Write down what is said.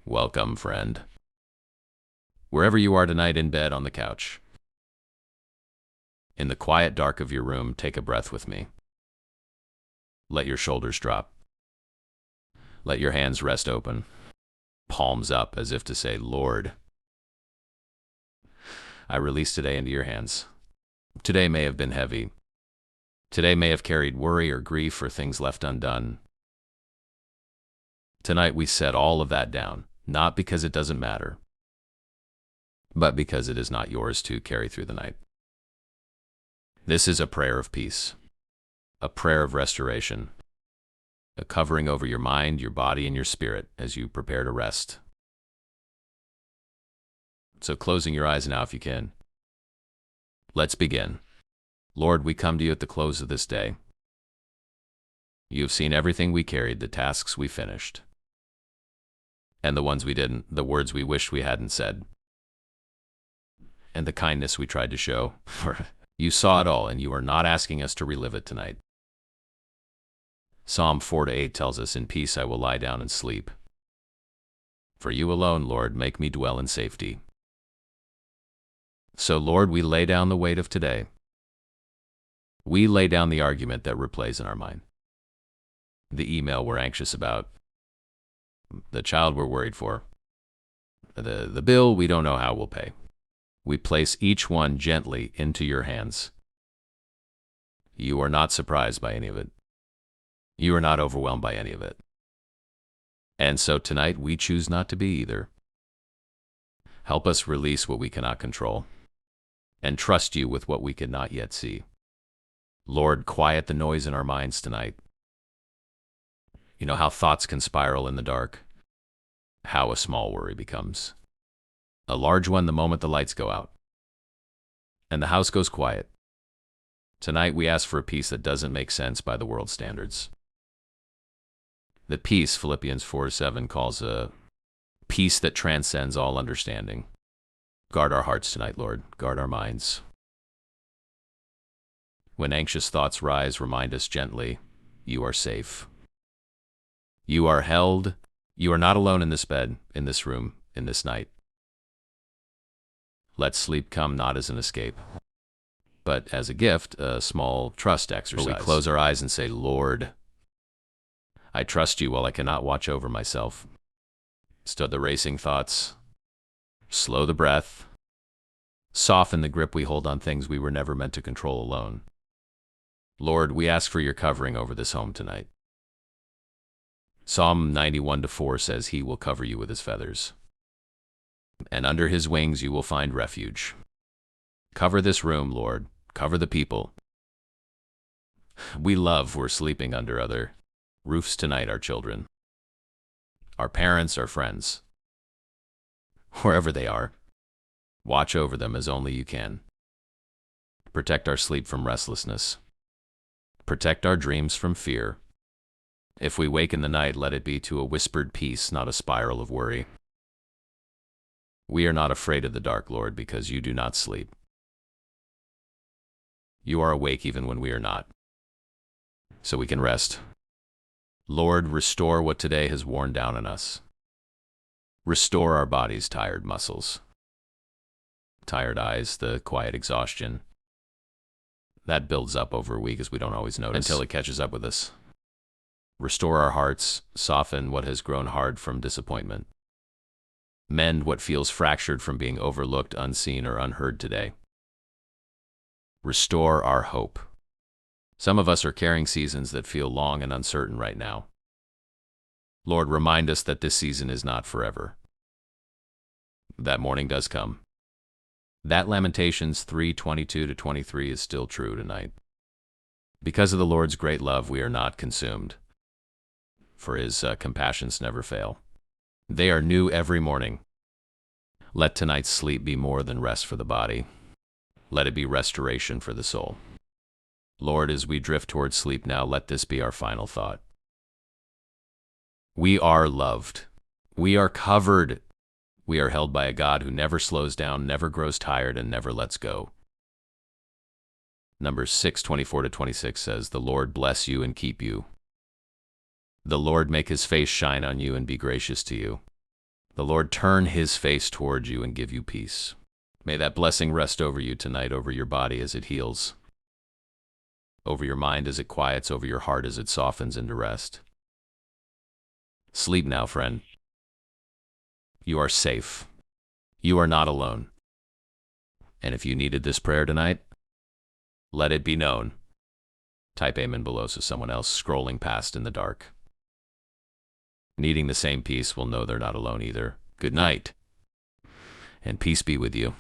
Welcome, friend. Wherever you are tonight, in bed, on the couch, in the quiet dark of your room, take a breath with me. Let your shoulders drop. Let your hands rest open, palms up as if to say, Lord, I release today into your hands. Today may have been heavy. Today may have carried worry or grief or things left undone. Tonight we set all of that down, not because it doesn't matter, but because it is not yours to carry through the night. This is a prayer of peace, a prayer of restoration, a covering over your mind, your body, and your spirit as you prepare to rest. So closing your eyes now if you can. Let's begin. Lord, we come to you at the close of this day. You have seen everything we carried, the tasks we finished, and the ones we didn't, the words we wished we hadn't said, and the kindness we tried to show. You saw it all, and you are not asking us to relive it tonight. Psalm 4-8 tells us, in peace I will lie down and sleep. For you alone, Lord, make me dwell in safety. So, Lord, we lay down the weight of today. We lay down the argument that replays in our mind, the email we're anxious about, the child we're worried for, the bill we don't know how we'll pay. We place each one gently into your hands. You are not surprised by any of it. You are not overwhelmed by any of it. And so tonight we choose not to be either. Help us release what we cannot control and trust you with what we cannot yet see. Lord, quiet the noise in our minds tonight. You know how thoughts can spiral in the dark, how a small worry becomes a large one the moment the lights go out and the house goes quiet. Tonight we ask for a peace that doesn't make sense by the world's standards. The peace Philippians 4:7 calls a peace that transcends all understanding. Guard our hearts tonight, Lord. Guard our minds. When anxious thoughts rise, remind us gently, you are safe. You are held. You are not alone in this bed, in this room, in this night. Let sleep come not as an escape, but as a gift, a small trust exercise. Where we close our eyes and say, Lord, I trust you while I cannot watch over myself. Still the racing thoughts. Slow the breath. Soften the grip we hold on things we were never meant to control alone. Lord, we ask for your covering over this home tonight. Psalm 91:4 says he will cover you with his feathers, and under his wings you will find refuge. Cover this room, Lord. Cover the people we love. We're sleeping under other roofs tonight, our children, our parents, our friends, wherever they are. Watch over them as only you can. Protect our sleep from restlessness. Protect our dreams from fear. If we wake in the night, let it be to a whispered peace, not a spiral of worry. We are not afraid of the dark, Lord, because you do not sleep. You are awake even when we are not, so we can rest. Lord, restore what today has worn down on us. Restore our body's tired muscles, tired eyes, the quiet exhaustion that builds up over a week as we don't always notice until it catches up with us. Restore our hearts, soften what has grown hard from disappointment. Mend what feels fractured from being overlooked, unseen, or unheard today. Restore our hope. Some of us are carrying seasons that feel long and uncertain right now. Lord, remind us that this season is not forever. That morning does come. That Lamentations 3:22-23 is still true tonight. Because of the Lord's great love, we are not consumed, for his compassions never fail. They are new every morning. Let tonight's sleep be more than rest for the body. Let it be restoration for the soul. Lord, as we drift towards sleep now, let this be our final thought. We are loved. We are covered. We are held by a God who never slows down, never grows tired, and never lets go. Numbers 6:24-26 says, the Lord bless you and keep you. The Lord make his face shine on you and be gracious to you. The Lord turn his face towards you and give you peace. May that blessing rest over you tonight, over your body as it heals, over your mind as it quiets, over your heart as it softens into rest. Sleep now, friend. You are safe. You are not alone. And if you needed this prayer tonight, let it be known. Type amen below so someone else scrolling past in the dark, needing the same peace, will know they're not alone either. Good night, and peace be with you.